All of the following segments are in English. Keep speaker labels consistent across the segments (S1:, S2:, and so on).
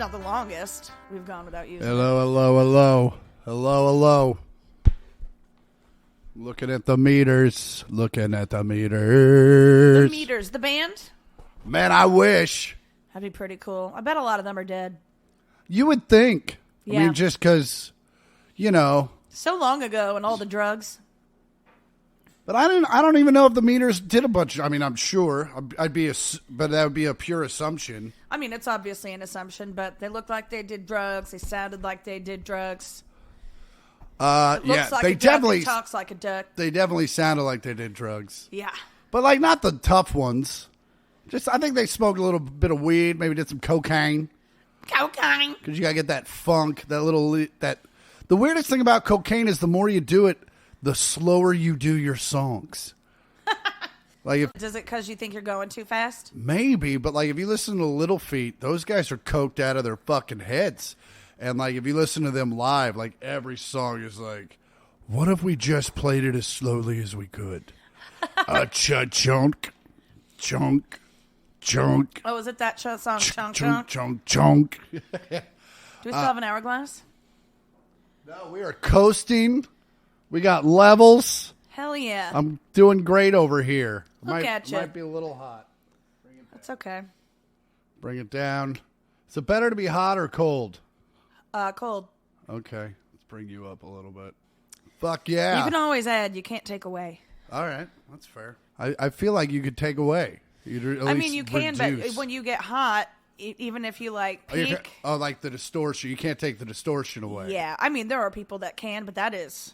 S1: not the longest we've gone without using
S2: Hello. Looking at the meters.
S1: The Meters, the band?
S2: Man, I wish.
S1: That'd be pretty cool. I bet a lot of them are dead.
S2: You would think.
S1: Yeah.
S2: I mean, just because,
S1: So long ago and all the drugs.
S2: But I don't even know if the Meters did a bunch. I mean, I'm sure. But that would be a pure assumption.
S1: I mean, it's obviously an assumption, but they looked like they did drugs. They sounded like they did drugs. Looks like
S2: they
S1: a duck,
S2: definitely
S1: it talks like a duck.
S2: They definitely sounded like they did drugs.
S1: Yeah.
S2: But like not the tough ones. I think they smoked a little bit of weed, maybe did some cocaine.
S1: Cocaine.
S2: Because you gotta get that funk, The weirdest thing about cocaine is the more you do it, the slower you do your songs.
S1: Does it because you think you're going too fast?
S2: Maybe, but like if you listen to Little Feat, those guys are coked out of their fucking heads. And like if you listen to them live, like every song is like, what if we just played it as slowly as we could? Chunk.
S1: Oh, is it that song, Chunk?
S2: Chunk.
S1: Do we still have an hourglass?
S2: No, we are coasting. We got levels.
S1: Hell yeah.
S2: I'm doing great over here.
S1: Look at you.
S2: Might be a little hot.
S1: That's okay.
S2: Bring it down. Is it better to be hot or cold?
S1: Cold.
S2: Okay. Let's bring you up a little bit. Fuck yeah.
S1: You can always add. You can't take away.
S2: All right. That's fair. I feel like you could take away.
S1: I mean, you can, but when you get hot, even if you like peak.
S2: Like the distortion. You can't take the distortion away.
S1: Yeah. I mean, there are people that can, but that is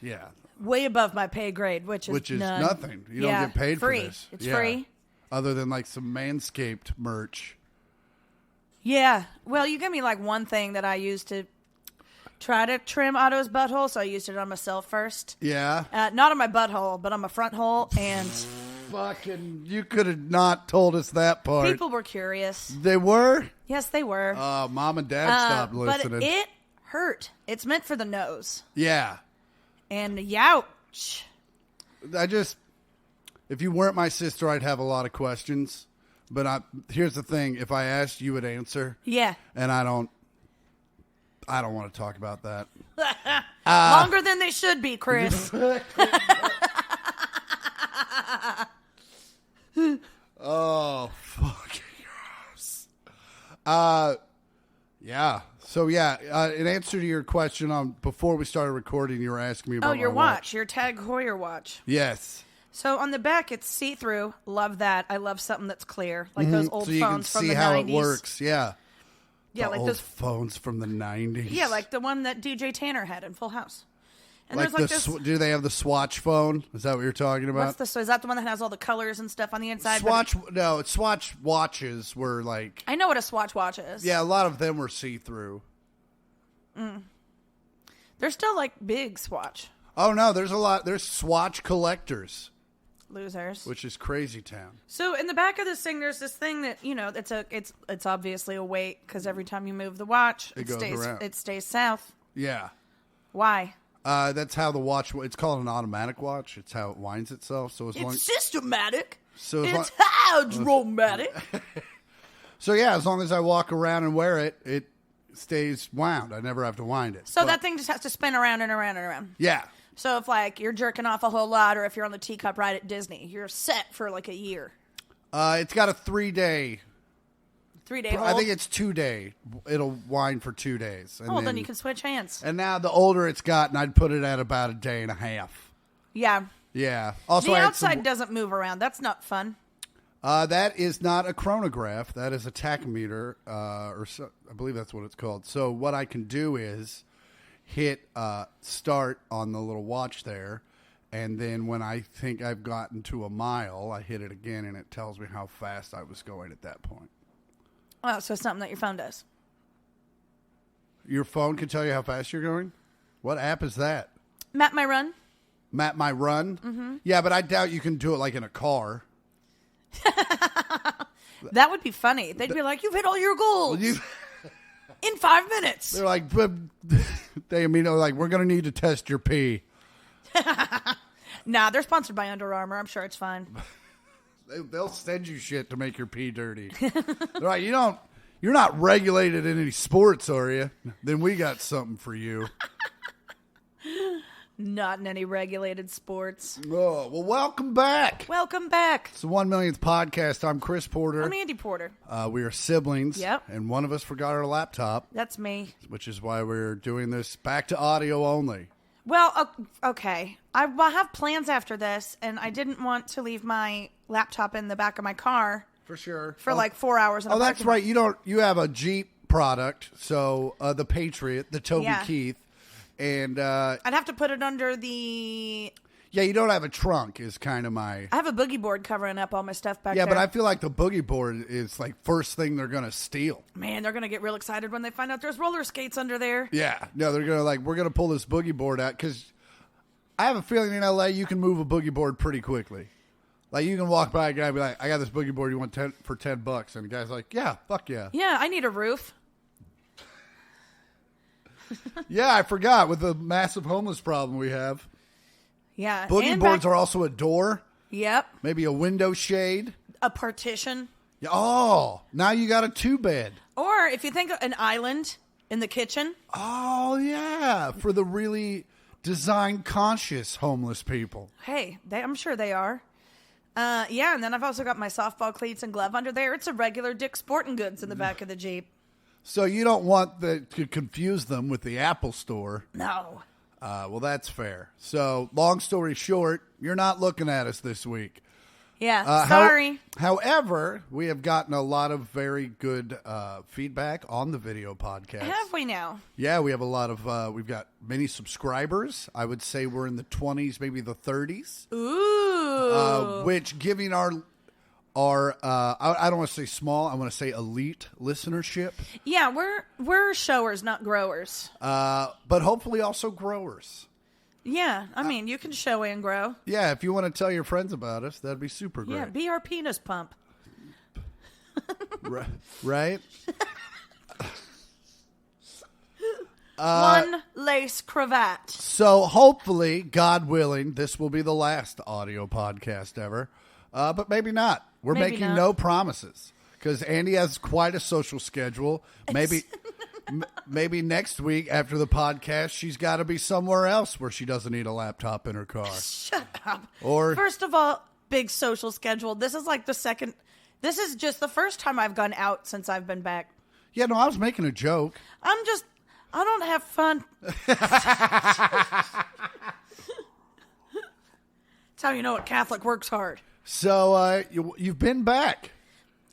S2: yeah
S1: way above my pay grade, which is none.
S2: Nothing. You don't get paid
S1: free.
S2: For this.
S1: It's free.
S2: Other than like some Manscaped merch.
S1: Yeah. Well, you give me like one thing that I used to try to trim Otto's butthole, so I used it on myself first.
S2: Yeah.
S1: Not on my butthole, but on my front hole, and
S2: fucking, you could have not told us that part.
S1: People were curious.
S2: They were?
S1: Yes, they were.
S2: Mom and Dad stopped listening.
S1: But it hurt. It's meant for the nose.
S2: Yeah.
S1: And youch.
S2: If you weren't my sister, I'd have a lot of questions. But here's the thing: if I asked, you would answer.
S1: Yeah.
S2: And I don't want to talk about that.
S1: Longer than they should be, Chris.
S2: Oh, fucking gross. Yeah. So, in answer to your question, before we started recording, you were asking me about
S1: your
S2: my
S1: watch. Your Tag Heuer watch.
S2: Yes.
S1: So, on the back, it's see-through. Love that. I love something that's clear. Like those old phones from the 90s. So you can see how it works. Yeah. Yeah, like
S2: old
S1: those
S2: phones from the 90s.
S1: Yeah, like the one that DJ Tanner had in Full House. And
S2: like
S1: there's this.
S2: Do they have the Swatch phone? Is that what you're talking about?
S1: So is that the one that has all the colors and stuff on the inside?
S2: Swatch watches were like.
S1: I know what a Swatch watch is.
S2: Yeah, a lot of them were see-through.
S1: They're still like big Swatch.
S2: Oh no, there's a lot. There's Swatch collectors.
S1: Losers.
S2: Which is crazy town.
S1: So in the back of this thing, there's this thing that it's obviously a weight because every time you move the watch, it stays south.
S2: Yeah.
S1: Why?
S2: That's how the watch. It's called an automatic watch. It's how it winds itself. So
S1: it's systematic.
S2: So
S1: it's hydromatic.
S2: So yeah, as long as I walk around and wear it, it stays wound. I never have to wind it.
S1: So that thing just has to spin around and around and around.
S2: Yeah.
S1: So if like you're jerking off a whole lot, or if you're on the teacup ride at Disney, you're set for like a year.
S2: It's got a 3-day.
S1: 3-day hold?
S2: I think it's 2-day. It'll wind for 2 days.
S1: And then you can switch hands.
S2: And now the older it's gotten, I'd put it at about a day and a half.
S1: Yeah.
S2: Yeah. Also,
S1: the outside doesn't move around. That's not fun.
S2: That is not a chronograph. That is a tachometer, I believe that's what it's called. So what I can do is hit start on the little watch there, and then when I think I've gotten to a mile, I hit it again, and it tells me how fast I was going at that point.
S1: Oh, so it's something that your phone does.
S2: Your phone can tell you how fast you're going? What app is that?
S1: Map My Run.
S2: Map My Run? Mm-hmm. Yeah, but I doubt you can do it like in a car.
S1: That would be funny. They'd be like, you've hit all your goals. In 5 minutes.
S2: They're like, we're going to need to test your pee.
S1: Nah, they're sponsored by Under Armour. I'm sure it's fine.
S2: They'll send you shit to make your pee dirty. They're like, you don't You're not regulated in any sports, are you? Then we got something for you.
S1: Not in any regulated sports.
S2: Oh, well, welcome back.
S1: Welcome back.
S2: It's the 1 millionth podcast. I'm Chris Porter.
S1: I'm Andi Porter.
S2: We are siblings.
S1: Yep.
S2: And one of us forgot our laptop.
S1: That's me.
S2: Which is why we're doing this back to audio only.
S1: Well, okay. I have plans after this, and I didn't want to leave my laptop in the back of my car.
S2: For sure.
S1: For like 4 hours. In
S2: that's right. You have a Jeep product. So the Patriot, the Toby Keith. And
S1: I'd have to put it under the...
S2: Yeah, you don't have a trunk is kind of my...
S1: I have a boogie board covering up all my stuff back there.
S2: Yeah, but I feel like the boogie board is like first thing they're going to steal.
S1: Man, they're going to get real excited when they find out there's roller skates under there.
S2: Yeah. No, they're going to we're going to pull this boogie board out because I have a feeling in LA you can move a boogie board pretty quickly. Like you can walk by a guy and be like, I got this boogie board, you want for $10? And the guy's like, yeah, fuck yeah.
S1: Yeah, I need a roof.
S2: Yeah, I forgot with the massive homeless problem we have.
S1: Yeah.
S2: Boogie boards are also a door.
S1: Yep.
S2: Maybe a window shade.
S1: A partition.
S2: Yeah. Oh, now you got a 2-bed.
S1: Or if you think of an island in the kitchen.
S2: Oh, yeah. For the really design conscious homeless people.
S1: Hey, I'm sure they are. Yeah, and then I've also got my softball cleats and glove under there. It's a regular Dick's Sporting Goods in the back of the Jeep.
S2: So you don't want to confuse them with the Apple Store.
S1: No.
S2: Well, that's fair. So, long story short, you're not looking at us this week.
S1: Yeah, sorry.
S2: However, we have gotten a lot of very good feedback on the video podcast.
S1: Have we now?
S2: Yeah, we have a lot of, we've got many subscribers. I would say we're in the 20s, maybe the 30s.
S1: Ooh.
S2: Which, giving our I don't want to say small, I want to say elite listenership.
S1: Yeah, we're showers, not growers.
S2: But hopefully also growers.
S1: Yeah, I mean, you can show and grow.
S2: Yeah, if you want to tell your friends about us, that'd be super great.
S1: Yeah, be our penis pump.
S2: Right?
S1: One lace cravat.
S2: So hopefully, God willing, this will be the last audio podcast ever. But maybe not. We're making no promises because Andi has quite a social schedule. Maybe next week after the podcast, she's got to be somewhere else where she doesn't need a laptop in her car.
S1: Shut up.
S2: Or
S1: first of all, big social schedule. This is like this is just the first time I've gone out since I've been back.
S2: Yeah, no, I was making a joke.
S1: I don't have fun. That's how you know a Catholic works hard.
S2: So, you've been back.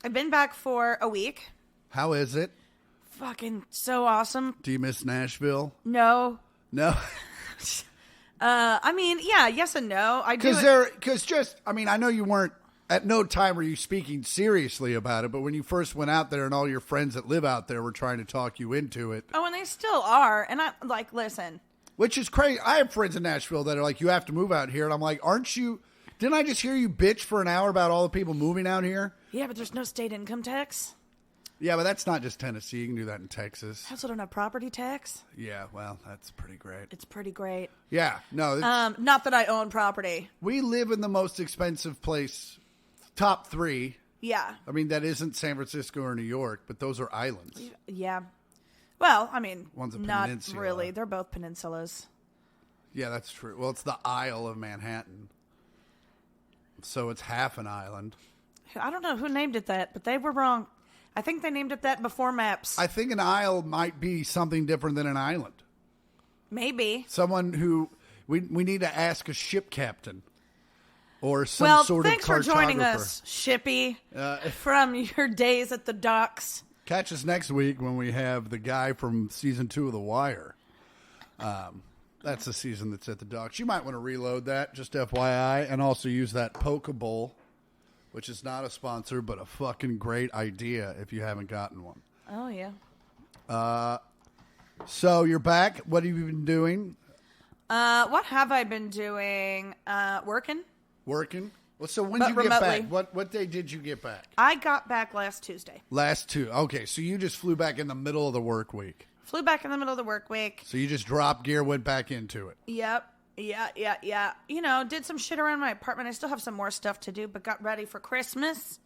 S1: I've been back for a week.
S2: How is it?
S1: Fucking so awesome.
S2: Do you miss Nashville?
S1: No.
S2: No?
S1: I mean, yeah, yes and no. I do.
S2: I know you weren't, at no time were you speaking seriously about it, but when you first went out there and all your friends that live out there were trying to talk you into it.
S1: Oh, and they still are. And listen.
S2: Which is crazy. I have friends in Nashville that are like, you have to move out here. And I'm like, didn't I just hear you bitch for an hour about all the people moving out here?
S1: Yeah, but there's no state income tax.
S2: Yeah, but that's not just Tennessee. You can do that in Texas.
S1: I also don't have property tax.
S2: Yeah, well, that's pretty great.
S1: It's pretty great.
S2: Yeah, no.
S1: Not that I own property.
S2: We live in the most expensive place, top 3.
S1: Yeah.
S2: I mean, that isn't San Francisco or New York, but those are islands.
S1: Yeah. Well, I mean,
S2: one's a
S1: not
S2: peninsula.
S1: really. They're both peninsulas.
S2: Yeah, that's true. Well, it's the Isle of Manhattan. So it's half an island.
S1: I don't know who named it that, but they were wrong. I think they named it that before maps.
S2: I think an isle might be something different than an island.
S1: Maybe.
S2: Someone who we need to ask a ship captain or some sort of cartographer.
S1: Thanks for joining us, Shippy, from your days at the docks.
S2: Catch us next week when we have the guy from season 2 of The Wire. That's the season that's at the docks. You might want to reload that, just FYI, and also use that Pokeball, which is not a sponsor, but a fucking great idea if you haven't gotten one.
S1: Oh, yeah.
S2: So you're back. What have you been doing?
S1: What have I been doing? Working.
S2: Working? Well, so when did you get back? What day did you get back?
S1: I got back last Tuesday.
S2: Okay, so you just flew back in the middle of the work week.
S1: Flew back in the middle of the work week.
S2: So you just dropped gear, went back into it.
S1: Yep. Yeah. You know, did some shit around my apartment. I still have some more stuff to do, but got ready for Christmas.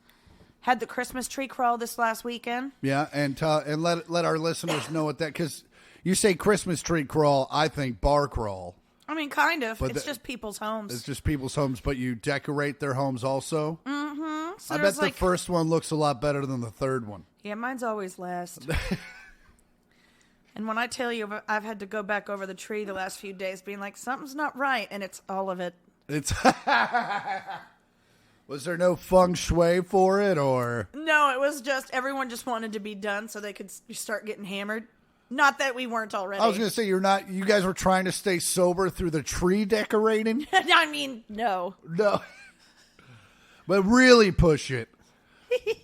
S1: Had the Christmas tree crawl this last weekend.
S2: Yeah, and let our listeners know what that, because you say Christmas tree crawl, I think bar crawl.
S1: I mean, kind of.
S2: But
S1: it's just people's homes.
S2: It's just people's homes, but you decorate their homes also?
S1: Mm-hmm. So
S2: I bet the first one looks a lot better than the third one.
S1: Yeah, mine's always last. And when I tell you I've had to go back over the tree the last few days being like, something's not right, and it's all of it.
S2: It's Was there no feng shui for it, or?
S1: No, it was just everyone just wanted to be done so they could start getting hammered. Not that we weren't already.
S2: I was going to say, you guys were trying to stay sober through the tree decorating?
S1: I mean, no.
S2: No. But really push it.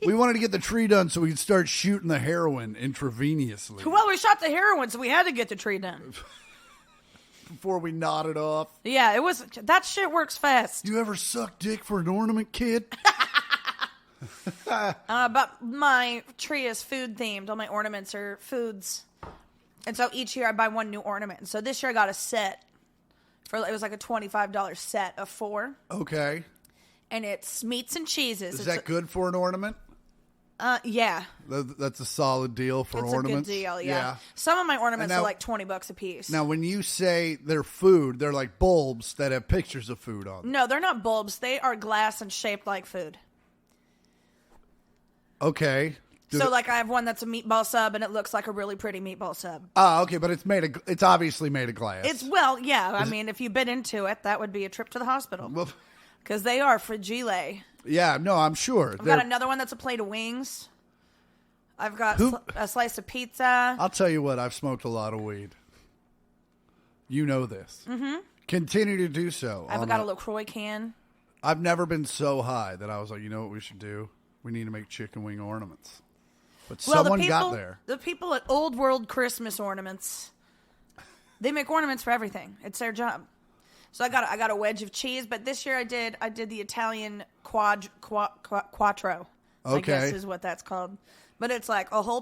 S2: We wanted to get the tree done so we could start shooting the heroin intravenously.
S1: Well, we shot the heroin, so we had to get the tree done.
S2: Before we nodded off.
S1: Yeah, that shit works fast.
S2: You ever suck dick for an ornament, kid?
S1: But my tree is food themed. All my ornaments are foods. And so each year I buy one new ornament. And so this year I got a set. It was like a $25 set of 4.
S2: Okay.
S1: And it's meats and cheeses.
S2: Is that good for an ornament?
S1: Yeah.
S2: That's a solid deal for ornaments.
S1: It's a good deal, yeah. Some of my ornaments
S2: now,
S1: are like $20 a piece.
S2: Now, when you say they're food, they're like bulbs that have pictures of food on them.
S1: No, they're not bulbs. They are glass and shaped like food.
S2: Okay.
S1: Like I have one that's a meatball sub, and it looks like a really pretty meatball sub.
S2: Oh, okay, but it's obviously made of glass.
S1: I mean, if you bit into it, that would be a trip to the hospital.
S2: Well,
S1: because they are fragile.
S2: Yeah, no, I'm sure.
S1: I've got another one that's a plate of wings. I've got a slice of pizza.
S2: I'll tell you what, I've smoked a lot of weed. You know this. Mm-hmm. Continue to do so.
S1: I've got a LaCroix can.
S2: I've never been so high that I was like, you know what we should do? We need to make chicken wing ornaments. But someone got there.
S1: The people at Old World Christmas Ornaments, they make ornaments for everything. It's their job. So I got a wedge of cheese, but this year I did the Italian quattro.
S2: Okay.
S1: I guess is what that's called. But it's like a whole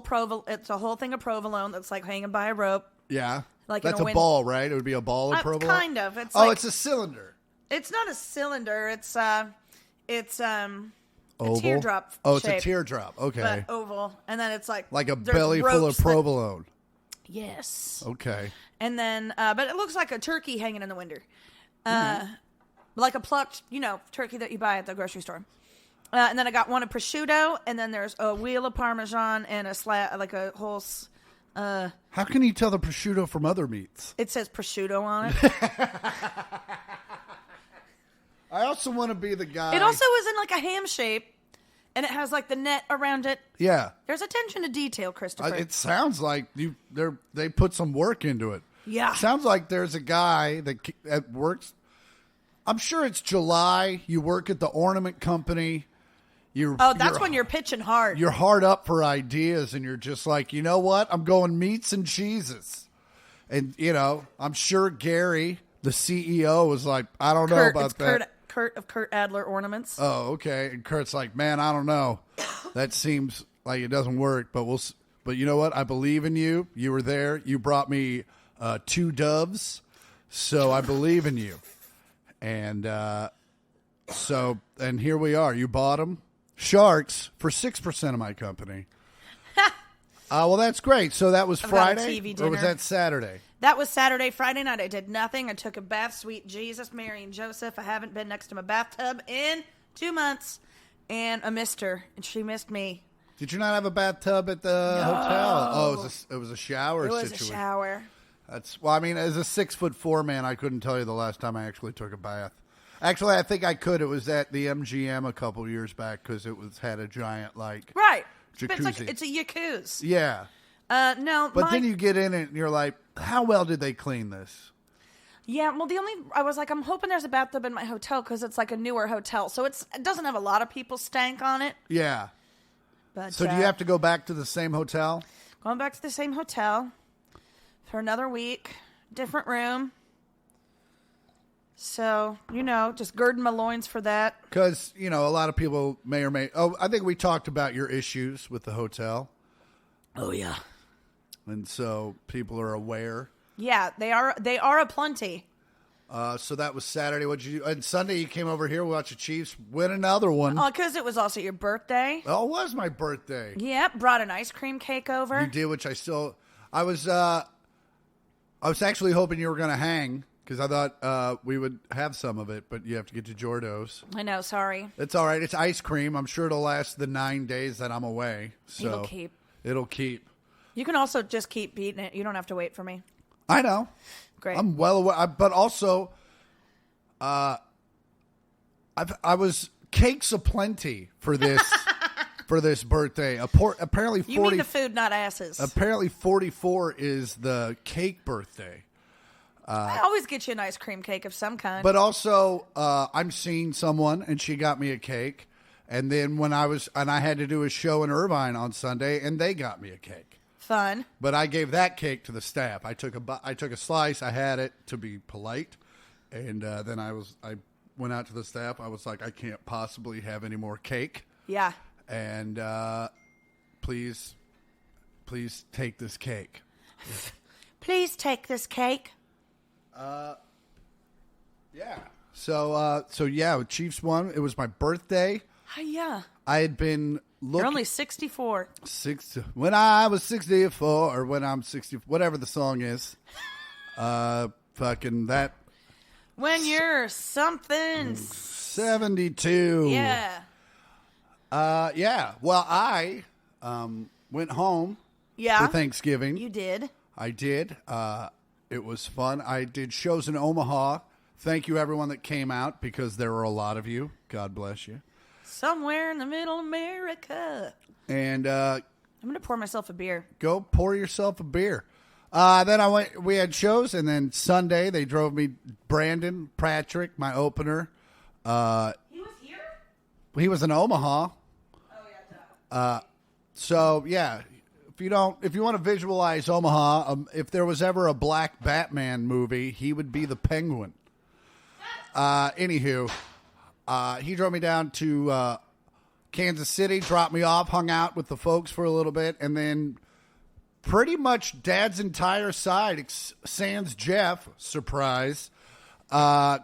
S1: thing of provolone that's like hanging by a rope.
S2: Yeah.
S1: Like
S2: that's a ball, right? It would be a ball of provolone.
S1: Kind of. It's
S2: it's a cylinder.
S1: It's not a cylinder. It's
S2: oval?
S1: A teardrop.
S2: Oh, it's
S1: shape,
S2: a teardrop. Okay.
S1: But oval, and then it's like
S2: a belly full of provolone.
S1: Yes.
S2: Okay.
S1: And then, but it looks like a turkey hanging in the window. Like a plucked, turkey that you buy at the grocery store. And then I got one of prosciutto, and then there's a wheel of Parmesan and a whole.
S2: How can you tell the prosciutto from other meats?
S1: It says prosciutto on it.
S2: I also want to be the guy.
S1: It also is in like a ham shape, and it has like the net around it.
S2: Yeah.
S1: There's attention to detail, Christopher.
S2: It sounds like they put some work into it.
S1: Yeah.
S2: It sounds like there's a guy that works. I'm sure it's July. You work at the ornament company.
S1: That's when you're pitching hard.
S2: You're hard up for ideas, and you're just like, you know what? I'm going meats and cheeses. And, I'm sure Gary, the CEO, was like, I don't know about that.
S1: Kurt Adler Ornaments.
S2: Oh, okay. And Kurt's like, man, I don't know. That seems like it doesn't work, but but you know what? I believe in you. You were there. You brought me 2 doves, so I believe in you. And and here we are. You bought them. Sharks for 6% of my company. Well, that's great. So that was Friday, or was that Saturday?
S1: That was Saturday. Friday night, I did nothing. I took a bath. Sweet Jesus, Mary, and Joseph. I haven't been next to my bathtub in 2 months, and I missed her, and she missed me.
S2: Did you not have a bathtub at the hotel? Oh, it was a shower situation.
S1: It was a shower.
S2: As a 6'4" man, I couldn't tell you the last time I actually took a bath. Actually, I think I could. It was at the MGM a couple years back because it had a giant
S1: right
S2: jacuzzi.
S1: It's a jacuzzi.
S2: Yeah.
S1: No,
S2: but then you get in it and you're like, how well did they clean this?
S1: Yeah, well, I was like, I'm hoping there's a bathtub in my hotel because it's like a newer hotel, so it doesn't have a lot of people stank on it.
S2: Yeah.
S1: But
S2: so do you have to go back to the same hotel?
S1: Going back to the same hotel for another week, different room. So, just girding my loins for that.
S2: Because, a lot of people may or may... Oh, I think we talked about your issues with the hotel.
S1: Oh, yeah.
S2: And so people are aware.
S1: Yeah, they are aplenty.
S2: So that was Saturday. What'd you do? And Sunday you came over here, we watched the Chiefs win another one.
S1: Oh, because it was also your birthday.
S2: Oh, it was my birthday.
S1: Yep, brought an ice cream cake over.
S2: You did, which I was actually hoping you were going to hang because I thought we would have some of it, but you have to get to Jordo's.
S1: I know, sorry.
S2: It's all right. It's ice cream. I'm sure it'll last the 9 days that I'm away. So
S1: It'll keep.
S2: It'll keep.
S1: You can also just keep eating it. You don't have to wait for me.
S2: I know.
S1: Great.
S2: I'm well aware, but also, I was cakes aplenty for this for this birthday. Apparently, 40.
S1: You mean the food, not asses.
S2: Apparently, 44 is the cake birthday.
S1: I always get you an ice cream cake of some kind.
S2: But also, I'm seeing someone, and she got me a cake. And then I had to do a show in Irvine on Sunday, and they got me a cake.
S1: Fun.
S2: But I gave that cake to the staff. I took a slice. I had it to be polite, and then I went out to the staff. I was like, I can't possibly have any more cake.
S1: Yeah.
S2: And please take this cake.
S1: Please take this cake.
S2: Yeah. So yeah, Chiefs won. It was my birthday.
S1: Yeah.
S2: I had been looking.
S1: You're only 64.
S2: When I was 64, or when I'm 60, whatever the song is. Fucking that.
S1: When you're something.
S2: 72.
S1: Yeah.
S2: Yeah. Well, I went home for Thanksgiving.
S1: You did.
S2: I did. It was fun. I did shows in Omaha. Thank you, everyone that came out, because there were a lot of you. God bless you.
S1: Somewhere in the middle America.
S2: And
S1: I'm going to pour myself a beer.
S2: Go pour yourself a beer. Then we had shows, and then Sunday they drove me, Brandon Patrick, my opener.
S1: He was here?
S2: He was in Omaha.
S1: Oh, yeah.
S2: So, yeah, if you want to visualize Omaha, if there was ever a black Batman movie, he would be the Penguin. Anywho, he drove me down to Kansas City, dropped me off, hung out with the folks for a little bit, and then pretty much Dad's entire side, sans Jeff, surprise,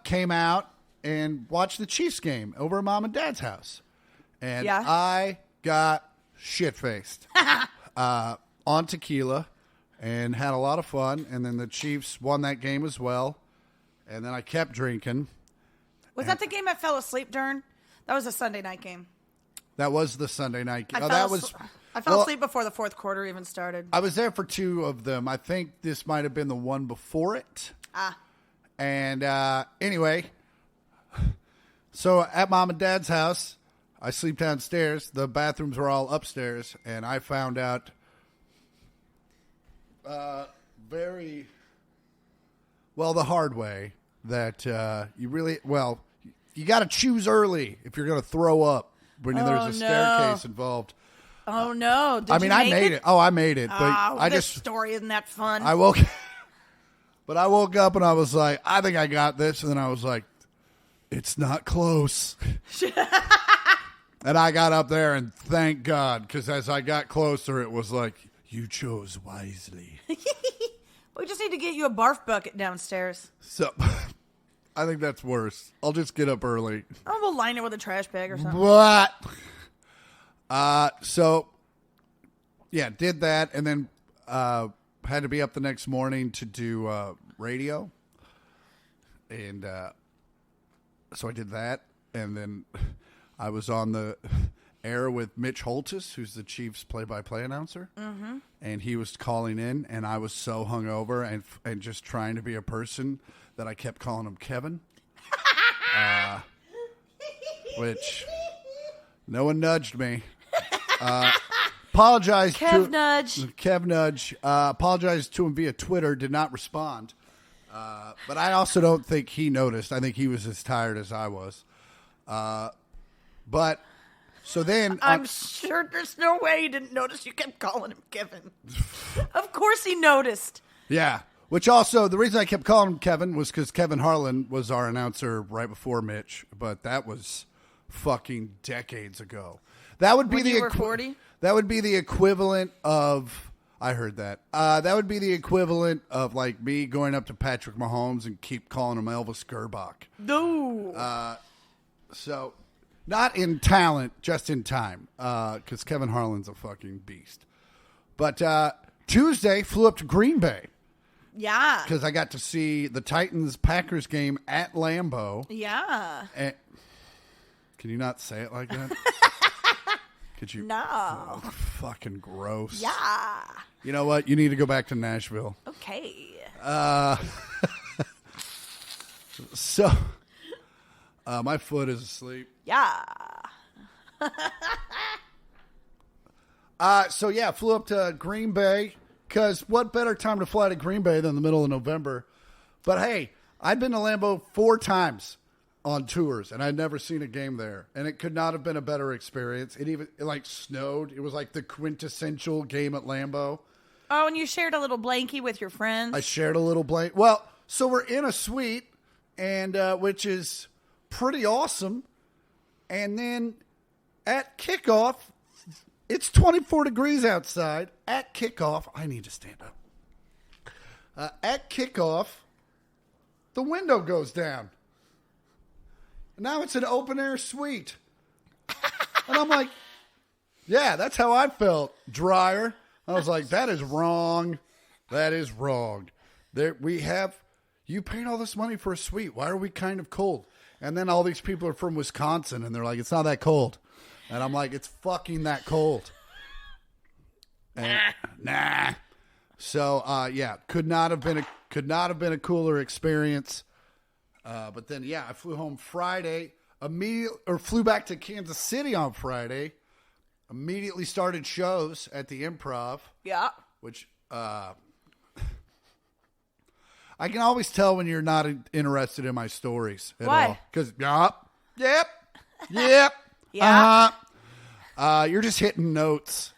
S2: came out and watched the Chiefs game over at Mom and Dad's house. And I got shit-faced on tequila and had a lot of fun. And then the Chiefs won that game as well. And then I kept drinking.
S1: Was that the game I fell asleep during? That was a Sunday night game.
S2: That was the Sunday night game.
S1: I fell asleep before the fourth quarter even started.
S2: I was there for two of them. I think this might have been the one before it. And anyway, so at Mom and Dad's house, I sleep downstairs. The bathrooms were all upstairs, and I found out very well the hard way that you got to choose early if you're going to throw up when there's a staircase involved.
S1: Oh, no.
S2: I made it. Oh, I made it. But
S1: this story isn't that fun.
S2: I woke up and I was like, I think I got this. And then I was like, it's not close. And I got up there, and thank God, because as I got closer, it was like, you chose wisely.
S1: We just need to get you a barf bucket downstairs.
S2: So, I think that's worse. I'll just get up early.
S1: Oh, we'll line it with a trash bag or something.
S2: What? So, yeah, did that, and then had to be up the next morning to do radio. And so I did that, and then I was on the air with Mitch Holtis, who's the Chiefs play-by-play announcer, and he was calling in, and I was so hungover and just trying to be a person that I kept calling him Kevin, which no one nudged me. Apologized Kev Nudge. Apologized to him via Twitter. Did not respond. But I also don't think he noticed. I think he was as tired as I was. But so then
S1: I'm sure there's no way he didn't notice you kept calling him Kevin. Of course he noticed.
S2: Yeah. Which also, the reason I kept calling him Kevin was because Kevin Harlan was our announcer right before Mitch. But that was fucking decades ago. That would be
S1: when you were 40?
S2: That would be the equivalent of, I heard that. That would be the equivalent of like me going up to Patrick Mahomes and keep calling him Elvis Gerbach.
S1: No.
S2: So, not in talent, just in time, because Kevin Harlan's a fucking beast. But Tuesday, flew up to Green Bay.
S1: Yeah.
S2: Because I got to see the Titans-Packers game at Lambeau.
S1: Yeah.
S2: And, can you not say it like that? Could you?
S1: No.
S2: Oh, fucking gross.
S1: Yeah.
S2: You know what? You need to go back to Nashville.
S1: Okay.
S2: So, my foot is asleep.
S1: Yeah.
S2: Flew up to Green Bay because what better time to fly to Green Bay than the middle of November? But hey, I'd been to Lambeau 4 times on tours, and I'd never seen a game there, and it could not have been a better experience. It snowed. It was like the quintessential game at Lambeau.
S1: Oh, and you shared a little blankie with your friends.
S2: I shared a little blanket. Well, so we're in a suite, and which is pretty awesome. And then at kickoff, it's 24 degrees outside. At kickoff, I need to stand up. At kickoff, the window goes down. Now it's an open air suite. And I'm like, yeah, that's how I felt. Dryer. I was like, that is wrong. That is wrong. You paid all this money for a suite. Why are we kind of cold? And then all these people are from Wisconsin, and they're like, it's not that cold. And I'm like, it's fucking that cold. And, nah. So, could not have been a cooler experience. But then, I flew home Friday, flew back to Kansas City on Friday, immediately started shows at the Improv.
S1: Yeah.
S2: Which, I can always tell when you're not interested in my stories at
S1: Why?
S2: all. Because, yep,
S1: Yeah.
S2: you're just hitting notes.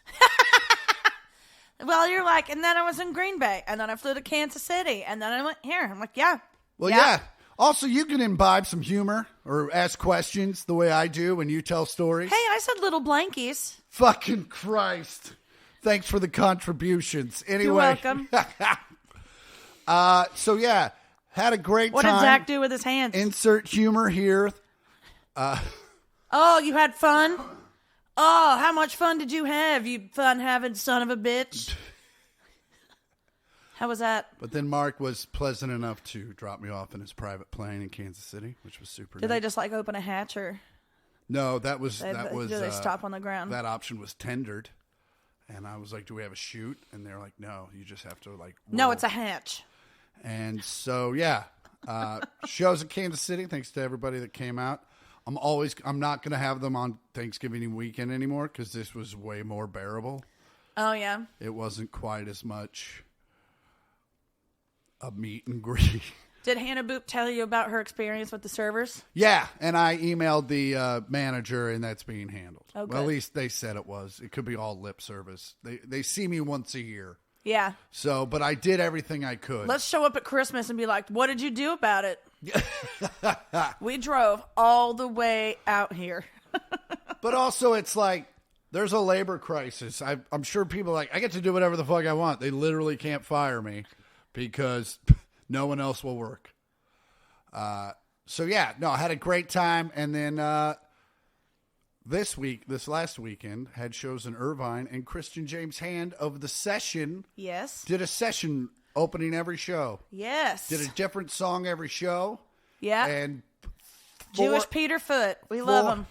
S1: Well, you're like, and then I was in Green Bay, and then I flew to Kansas City, and then I went here. I'm like, yeah.
S2: Well, yeah. Also, you can imbibe some humor or ask questions the way I do when you tell stories.
S1: Hey, I said little blankies.
S2: Fucking Christ. Thanks for the contributions. Anyway.
S1: You're welcome.
S2: Had a great
S1: What
S2: time.
S1: did Zach do with his hands?
S2: Insert humor here.
S1: Oh, you had fun? Oh, how much fun did you have, you fun-having son of a bitch? How was that?
S2: But then Mark was pleasant enough to drop me off in his private plane in Kansas City, which was super
S1: Did
S2: nice.
S1: they just like open a hatch or
S2: No, that was
S1: did they stop on the ground?
S2: That option was tendered. And I was like, do we have a chute? And they're like, no, you just have to like
S1: No,
S2: roll.
S1: it's a hatch.
S2: And so, shows in Kansas City. Thanks to everybody that came out. I'm not going to have them on Thanksgiving weekend anymore because this was way more bearable.
S1: Oh, yeah.
S2: It wasn't quite as much a meet and greet.
S1: Did Hannah Boop tell you about her experience with the servers?
S2: Yeah, and I emailed the manager, and that's being handled.
S1: Oh,
S2: well, at
S1: good.
S2: least they said it was. It could be all lip service. They see me once a year.
S1: Yeah.
S2: So, but I did everything I could.
S1: Let's show up at Christmas and be like, what did you do about it? We drove all the way out here.
S2: But also, it's like, there's a labor crisis. I'm sure people are like, I get to do whatever the fuck I want. They literally can't fire me because no one else will work. I had a great time. And then this last weekend, had shows in Irvine, and Christian James Hand of The Session
S1: Yes.
S2: did a session opening every show.
S1: Yes.
S2: Did a different song every show.
S1: Yeah.
S2: And
S1: Jewish Peter Foot. We love him.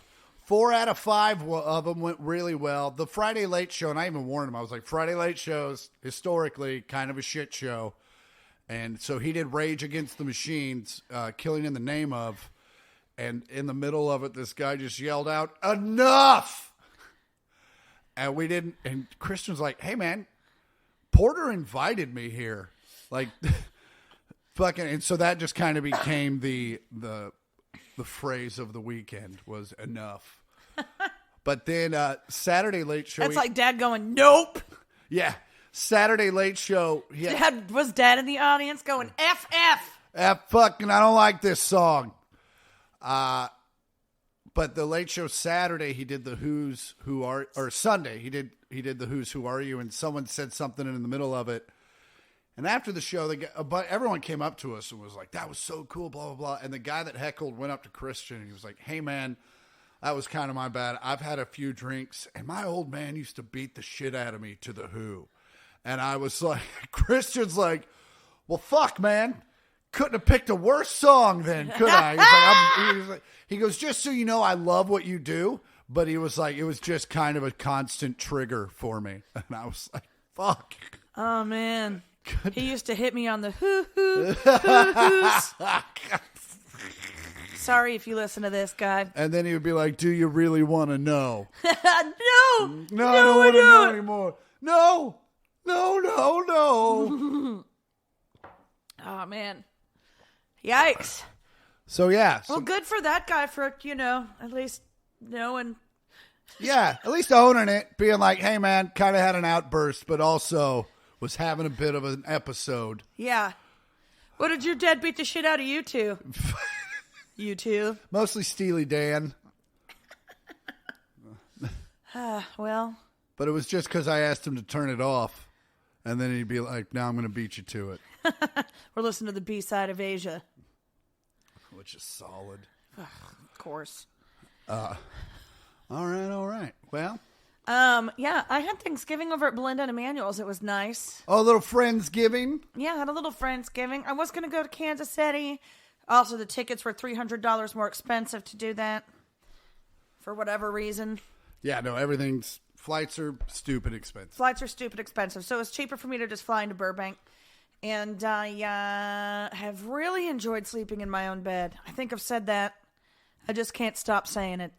S2: 4 out of 5 of them went really well. The Friday Late Show, and I even warned him, I was like, Friday Late Show's historically kind of a shit show. And so he did Rage Against the Machines, Killing in the Name of. And in the middle of it, this guy just yelled out, enough! And we didn't, and Christian's like, hey man, Porter invited me here. Like, fucking, and so that just kind of became the phrase of the weekend was enough. But then Saturday Late Show.
S1: That's like Dad going, nope.
S2: Yeah. Saturday Late Show.
S1: Was Dad in the audience going, FF?
S2: Fucking, I don't like this song. But the Late Show Saturday, he did the Who's Who Are, or Sunday, he he did the Who's Who Are You, and someone said something in the middle of it. And after the show, but everyone came up to us and was like, "That was so cool," blah blah blah. And the guy that heckled went up to Christian and he was like, "Hey man, that was kind of my bad. I've had a few drinks, and my old man used to beat the shit out of me to the Who." And I was like, Christian's like, "Well, fuck, man. Couldn't have picked a worse song then, could I?" He goes, "Just so you know, I love what you do." But he was like, it was just kind of a constant trigger for me. And I was like, fuck.
S1: Oh, man. He used to hit me on the hoo-hoos. Sorry if you listen to this, guy.
S2: And then he would be like, "Do you really want to know?"
S1: No,
S2: I don't want to know anymore. No.
S1: Oh, man. Yikes.
S2: So, yeah.
S1: Well, good for that guy for, at least knowing.
S2: Yeah, at least owning it. Being like, "Hey, man, kind of had an outburst, but also was having a bit of an episode."
S1: Yeah. What did your dad beat the shit out of you two? You two?
S2: Mostly Steely Dan.
S1: Well.
S2: But it was just because I asked him to turn it off. And then he'd be like, "Now I'm going to beat you to it."
S1: We're listening to the B-side of Asia.
S2: Which is solid.
S1: Of course.
S2: All right. Well.
S1: Yeah, I had Thanksgiving over at Belinda and Emmanuel's. It was nice.
S2: Oh, a little Friendsgiving?
S1: Yeah, I had a little Friendsgiving. I was going to go to Kansas City. Also, the tickets were $300 more expensive to do that. For whatever reason.
S2: Yeah, no, flights are stupid expensive.
S1: So it's cheaper for me to just fly into Burbank. And I have really enjoyed sleeping in my own bed. I think I've said that. I just can't stop saying it.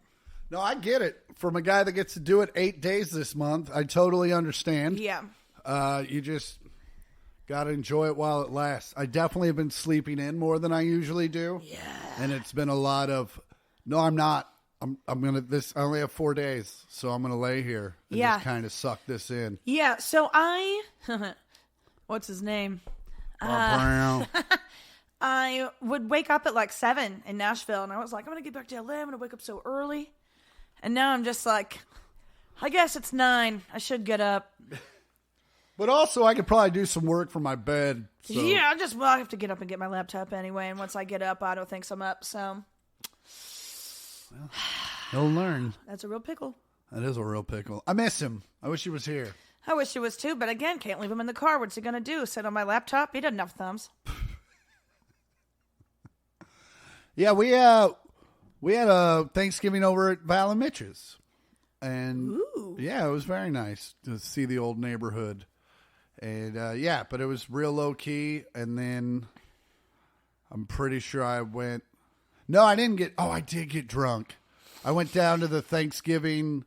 S2: No, I get it. From a guy that gets to do it 8 days this month, I totally understand.
S1: Yeah.
S2: You just got to enjoy it while it lasts. I definitely have been sleeping in more than I usually do.
S1: Yeah.
S2: And it's been a lot of, no, I'm not. I only have 4 days, so I'm going to lay here and just kind of suck this in.
S1: Yeah, so what's his name?
S2: Brown.
S1: I would wake up at like 7 in Nashville, and I was like, I'm going to get back to LA. I'm going to wake up so early. And now I'm just like, I guess it's 9. I should get up.
S2: But also, I could probably do some work from my bed. So.
S1: Yeah, I have to get up and get my laptop anyway. And once I get up, Otto thinks I'm up. So,
S2: well, he'll learn.
S1: That's a real pickle.
S2: That is a real pickle. I miss him. I wish he was here.
S1: I wish he was too, but again, can't leave him in the car. What's he going to do? Sit on my laptop? He doesn't have thumbs.
S2: Yeah, we had a Thanksgiving over at Val and Mitch's. And yeah, it was very nice to see the old neighborhood. And but it was real low key. And then I'm pretty sure I went. No, I didn't get. Oh, I did get drunk. I went down to the Thanksgiving.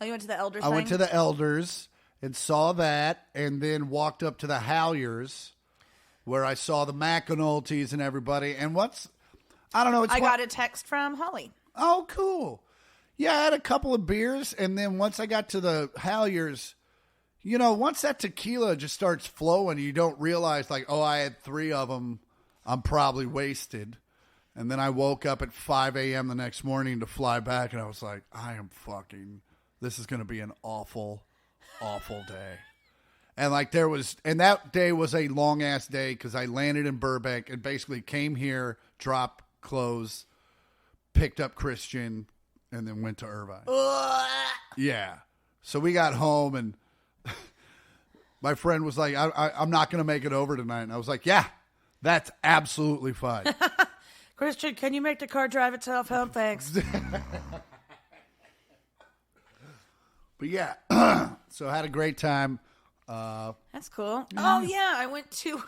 S1: Oh, you went to the Elders?
S2: I went to the Elders and saw that, and then walked up to the Halyers, where I saw the McAnultys and everybody. And I don't know.
S1: I got a text from Holly.
S2: Oh, cool. Yeah, I had a couple of beers, and then once I got to the Halyers, once that tequila just starts flowing, you don't realize, like, oh, I had 3 of them. I'm probably wasted. And then I woke up at 5 a.m. the next morning to fly back, and I was like, this is going to be an awful, awful day. And that day was a long ass day because I landed in Burbank and basically came here, dropped clothes, picked up Christian, and then went to Irvine. Yeah. So we got home, and my friend was like, I'm not going to make it over tonight. And I was like, yeah, that's absolutely fine.
S1: Christian, can you make the car drive itself home? Thanks.
S2: But yeah, so I had a great time.
S1: That's cool. Oh yeah, I went to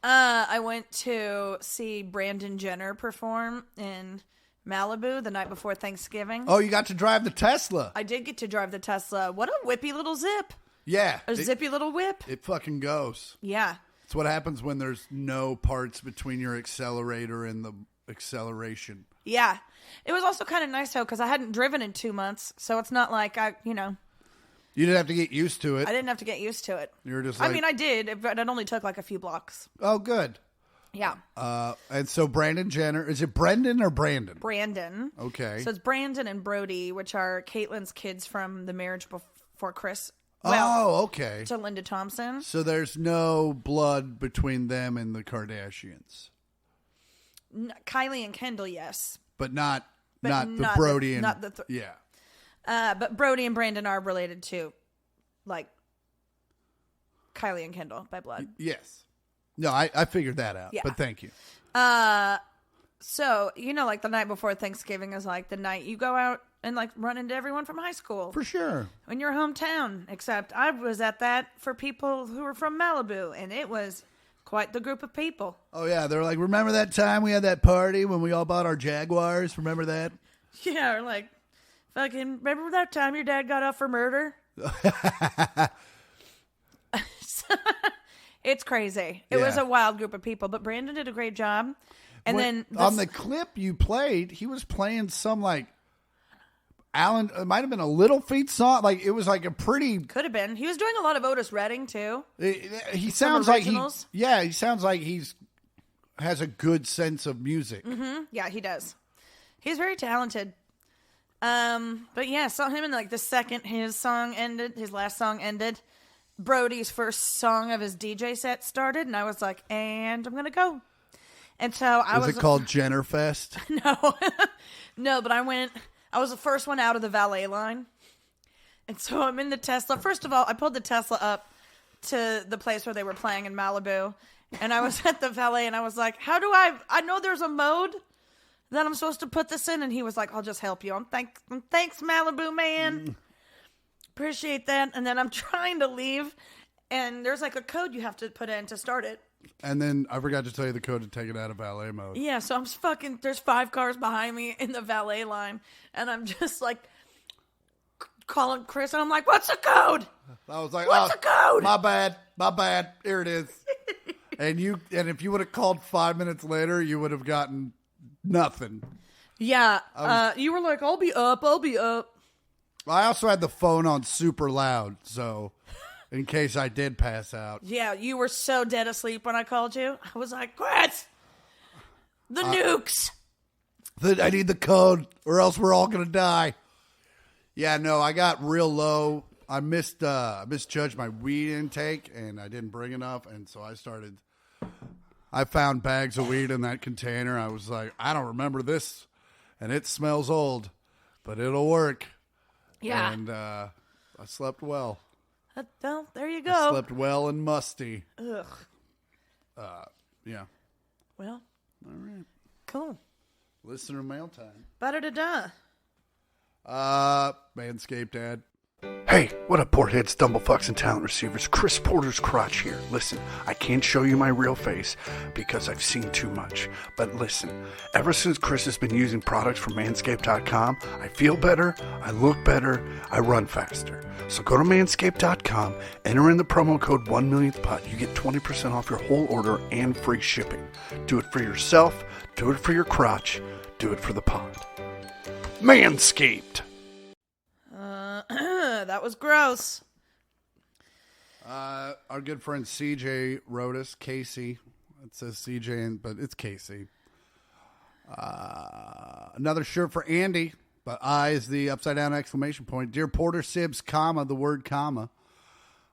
S1: I went to see Brandon Jenner perform in Malibu the night before Thanksgiving.
S2: Oh, you got to drive the Tesla.
S1: I did get to drive the Tesla. What a whippy little zip.
S2: Yeah.
S1: Zippy little whip.
S2: It fucking goes.
S1: Yeah.
S2: It's what happens when there's no parts between your accelerator and the acceleration.
S1: Yeah. It was also kind of nice, though, because I hadn't driven in 2 months, so it's not like
S2: You didn't have to get used to it.
S1: I didn't have to get used to it.
S2: You were just like...
S1: I did, but it only took like a few blocks.
S2: Oh, good.
S1: Yeah.
S2: And so Brandon Jenner, is it Brendan or Brandon?
S1: Brandon.
S2: Okay.
S1: So it's Brandon and Brody, which are Caitlin's kids from the marriage for Chris. Well,
S2: okay.
S1: To Linda Thompson.
S2: So there's no blood between them and the Kardashians.
S1: Kylie and Kendall, yes.
S2: But not the Brody and... yeah.
S1: But Brody and Brandon are related to, like, Kylie and Kendall by blood.
S2: Yes. No, I figured that out, but thank you.
S1: So, like the night before Thanksgiving is like the night you go out and like run into everyone from high school.
S2: For sure.
S1: In your hometown. Except I was at that for people who were from Malibu, and it was quite the group of people.
S2: Oh, yeah. They're like, remember that time we had that party when we all bought our Jaguars? Remember that?
S1: Yeah, or like, fucking, remember that time your dad got off for murder? It's crazy. It was a wild group of people, but Brandon did a great job. And then
S2: on the clip you played, he was playing some like Alan. It might have been a Little Feat song. Like it was like a pretty.
S1: Could have been. He was doing a lot of Otis Redding too.
S2: He sounds like he sounds like has a good sense of music.
S1: Mm-hmm. Yeah, he does. He's very talented. But yeah, saw him in like the second his last song ended. Brody's first song of his DJ set started, and I was like, and I'm gonna go. And so I was.
S2: Was it called Jenner Fest?
S1: No, no, but I was the first one out of the valet line, and so I'm in the Tesla. First of all, I pulled the Tesla up to the place where they were playing in Malibu, and I was at the valet, and I was like, "How do I know there's a mode that I'm supposed to put this in?" And he was like, "I'll just help you." Thanks, Malibu man. Appreciate that. And then I'm trying to leave, and there's like a code you have to put in to start it.
S2: And then I forgot to tell you the code to take it out of valet mode.
S1: Yeah, so there's 5 cars behind me in the valet line, and I'm just like calling Chris, and I'm like, "What's the code?"
S2: I was like,
S1: "What's the code?"
S2: My bad. Here it is. and if you would have called 5 minutes later, you would have gotten nothing.
S1: Yeah, you were like, I'll be up.
S2: I also had the phone on super loud, so in case I did pass out.
S1: Yeah, you were so dead asleep when I called you. I was like, Chris, the nukes.
S2: I need the code, or else we're all going to die. Yeah, no, I got real low. I misjudged my weed intake, and I didn't bring enough, and so I found bags of weed in that container. I was like, I don't remember this, and it smells old, but it'll work.
S1: Yeah.
S2: And I slept well.
S1: Well, there you go.
S2: I slept well and musty.
S1: Ugh.
S2: Yeah.
S1: Well.
S2: All right.
S1: Cool.
S2: Listener mail time.
S1: Ba-da-da-da.
S2: Manscaped ad. Hey, what up, portheads, stumblefucks, and talent receivers? Chris Porter's crotch here. Listen, I can't show you my real face because I've seen too much. But listen, ever since Chris has been using products from Manscaped.com, I feel better, I look better, I run faster. So go to Manscaped.com, enter in the promo code 1millionthpod. You get 20% off your whole order and free shipping. Do it for yourself, do it for your crotch, do it for the pod. Manscaped.
S1: That was gross.
S2: Our good friend CJ wrote us. Casey. It says CJ, but it's Casey. Another shirt for Andy, but I is the upside down exclamation point. Dear Porter, Sibs, comma, the word comma.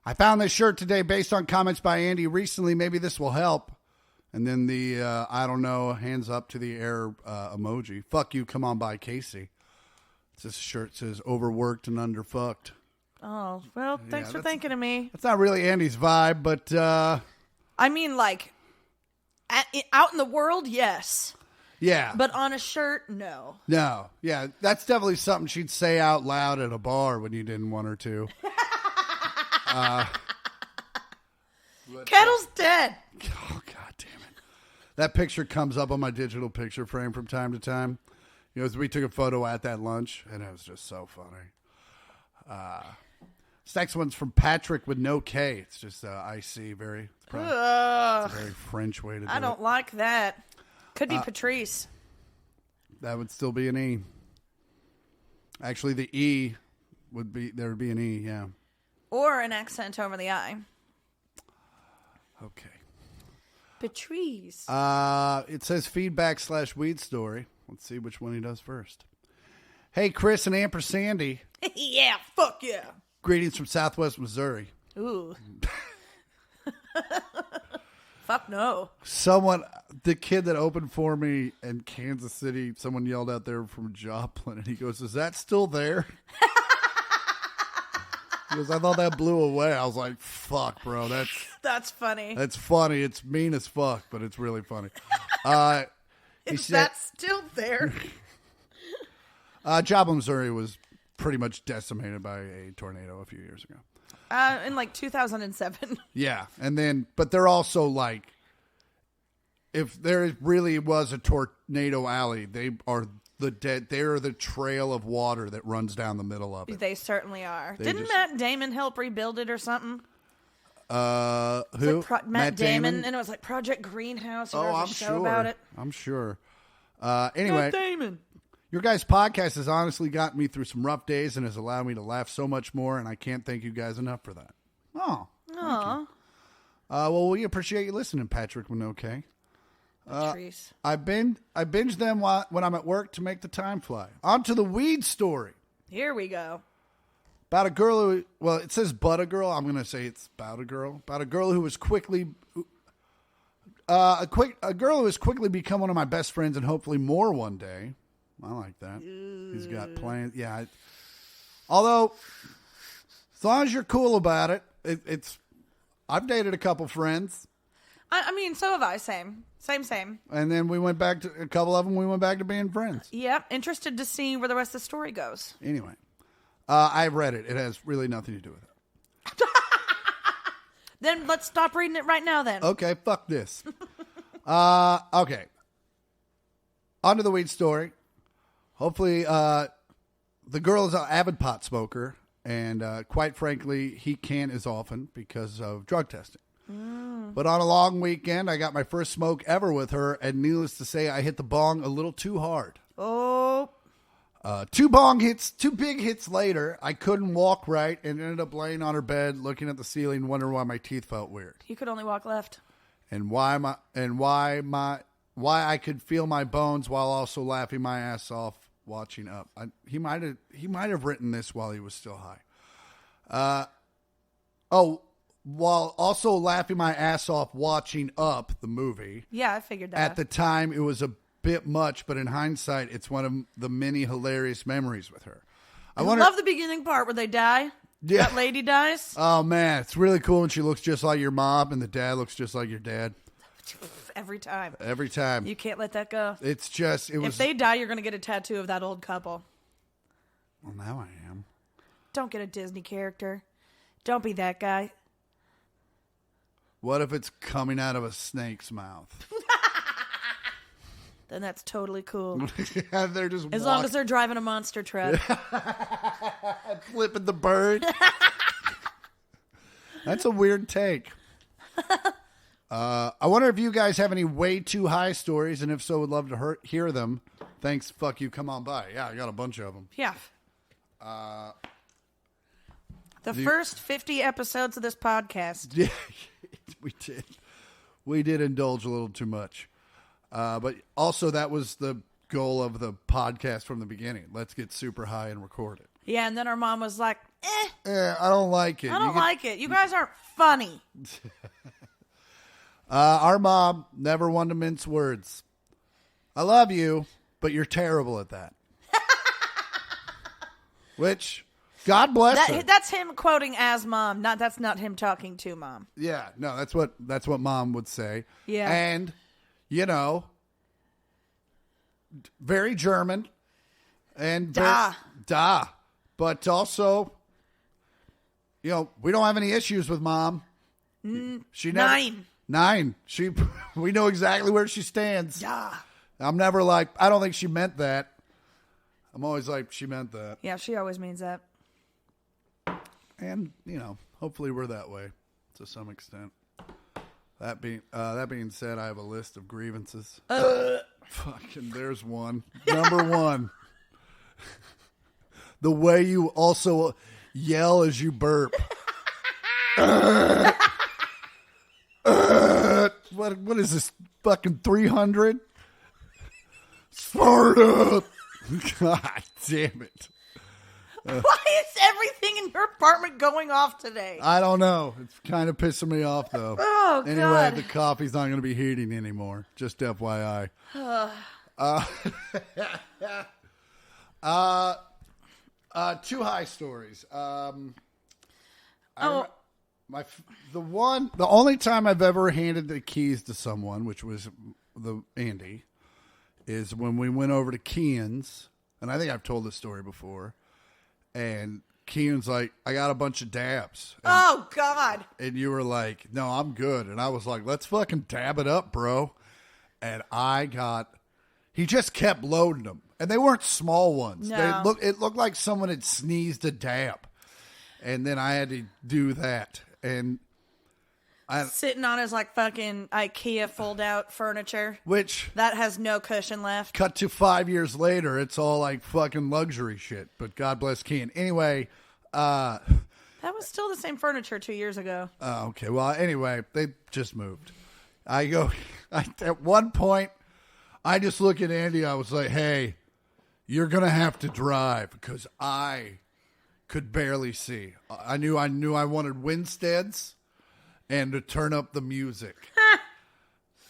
S2: I found this shirt today based on comments by Andy recently. Maybe this will help. And then the, I don't know, hands up to the air emoji. Fuck you, come on by, Casey. This shirt says overworked and underfucked.
S1: Oh, well, thanks for thinking of me.
S2: That's not really Andy's vibe, but...
S1: I mean, like, out in the world, yes.
S2: Yeah.
S1: But on a shirt, no.
S2: No. Yeah, that's definitely something she'd say out loud at a bar when you didn't want her to.
S1: Kettle's dead.
S2: Oh, God damn it. That picture comes up on my digital picture frame from time to time. You know, we took a photo at that lunch, and it was just so funny. This next one's from Patrick with no K. It's just IC. It's a very French way to do it.
S1: I don't like that. Could be Patrice.
S2: That would still be an E. Actually, the E there would be an E, yeah.
S1: Or an accent over the I.
S2: Okay.
S1: Patrice.
S2: It says feedback/weed story. Let's see which one he does first. Hey, Chris and Amper Sandy.
S1: Yeah, fuck yeah.
S2: Greetings from Southwest Missouri.
S1: Ooh. Fuck no.
S2: The kid that opened for me in Kansas City, someone yelled out there from Joplin, and he goes, "Is that still there?" He goes, "I thought that blew away." I was like, "Fuck, bro,
S1: that's funny.
S2: That's funny. It's mean as fuck, but it's really funny."
S1: Is that still there?
S2: Joplin, Missouri was pretty much decimated by a tornado a few years ago.
S1: In like 2007.
S2: Yeah, but they're also like, if there really was a tornado alley, they are the trail of water that runs down the middle of it.
S1: They certainly are. Didn't Matt Damon help rebuild it or something?
S2: Who?
S1: Like Matt Damon, and it was like Project Greenhouse. Or
S2: I'm
S1: show
S2: sure
S1: about it.
S2: I'm sure. Anyway,
S1: Matt Damon.
S2: Your guys' podcast has honestly gotten me through some rough days and has allowed me to laugh so much more, and I can't thank you guys enough for that. Oh.
S1: Aw.
S2: Well, we appreciate you listening, Patrick Minoke.
S1: Patrice.
S2: I binge them when I'm at work to make the time fly. On to the weed story.
S1: Here we go.
S2: About a girl who, well, it says but a girl. I'm going to say it's about a girl. About a girl who was quickly... a girl who has quickly become one of my best friends and hopefully more one day. I like that. He's got plans. Yeah. Although, as long as you're cool about it, I've dated a couple friends.
S1: I mean, so have I. Same.
S2: And then we went back to a couple of them. We went back to being friends.
S1: Yep. Interested to see where the rest of the story goes.
S2: Anyway, I've read it. It has really nothing to do with it.
S1: Then let's stop reading it right now then.
S2: Okay. Fuck this. Okay. On to the weed story. Hopefully, the girl is an avid pot smoker, and quite frankly, he can't as often because of drug testing. But on a long weekend, I got my first smoke ever with her, and needless to say, I hit the bong a little too hard.
S1: Oh.
S2: Two big hits later, I couldn't walk right and ended up laying on her bed, looking at the ceiling, wondering why my teeth felt weird.
S1: You could only walk left.
S2: And why I could feel my bones while also laughing my ass off watching Up. He might have written this while he was still high. While also laughing my ass off watching Up, the movie.
S1: Yeah, I figured that.
S2: At the time, it was a bit much, but in hindsight, it's one of the many hilarious memories with her.
S1: I love the beginning part where they die.
S2: Yeah.
S1: That lady dies.
S2: Oh, man. It's really cool when she looks just like your mom and the dad looks just like your dad.
S1: Every time.
S2: Every time.
S1: You can't let that go.
S2: It's just,
S1: If they die, you're going to get a tattoo of that old couple.
S2: Well, now I am.
S1: Don't get a Disney character. Don't be that guy.
S2: What if it's coming out of a snake's mouth?
S1: Then that's totally cool.
S2: They're just
S1: as long as they're driving a monster truck.
S2: Flipping the bird. That's a weird take. I wonder if you guys have any way too high stories, and if so, would love to hear them. Thanks. Fuck you. Come on by. Yeah, I got a bunch of them.
S1: Yeah. The first 50 episodes of this podcast.
S2: Yeah, we did. We did indulge a little too much. But also, that was the goal of the podcast from the beginning. Let's get super high and record it.
S1: Yeah, and then our mom was like,
S2: I don't like it.
S1: I don't like it. You guys aren't funny.
S2: Our mom never wanted to mince words. I love you, but you're terrible at that. Which, God bless her.
S1: That's him quoting as mom. That's not him talking to mom.
S2: Yeah, no, that's what mom would say.
S1: Yeah.
S2: And, you know, very German. And da. But also, you know, we don't have any issues with mom. She never, 9. We know exactly where she stands.
S1: Yeah.
S2: I'm never like, I don't think she meant that. I'm always like, she meant that.
S1: Yeah, she always means that.
S2: And, you know, hopefully we're that way to some extent. That being said, I have a list of grievances. Fucking, there's one. Number 1. The way you also yell as you burp. What is this? Fucking 300? Sparta! God damn it.
S1: Why is everything in your apartment going off today?
S2: I don't know. It's kind of pissing me off, though.
S1: Oh,
S2: anyway,
S1: God.
S2: the coffee's not going to be heating anymore. Just FYI. Two high stories. The only time I've ever handed the keys to someone, which was Andi, is when we went over to Kean's, and I think I've told this story before. And Kean's like, I got a bunch of dabs. And,
S1: oh, God.
S2: And you were like, no, I'm good. And I was like, let's fucking dab it up, bro. And he just kept loading them. And they weren't small ones.
S1: No.
S2: It looked like someone had sneezed a dab. And then I had to do that. And
S1: sitting on his like fucking IKEA fold out furniture.
S2: Which
S1: that has no cushion left.
S2: Cut to 5 years later, it's all like fucking luxury shit. But God bless Kean. Anyway,
S1: that was still the same furniture 2 years ago.
S2: Okay. Well, anyway, they just moved. At one point, I just look at Andi. I was like, hey, you're going to have to drive because I could barely see. I knew I wanted Winsteads and to turn up the music.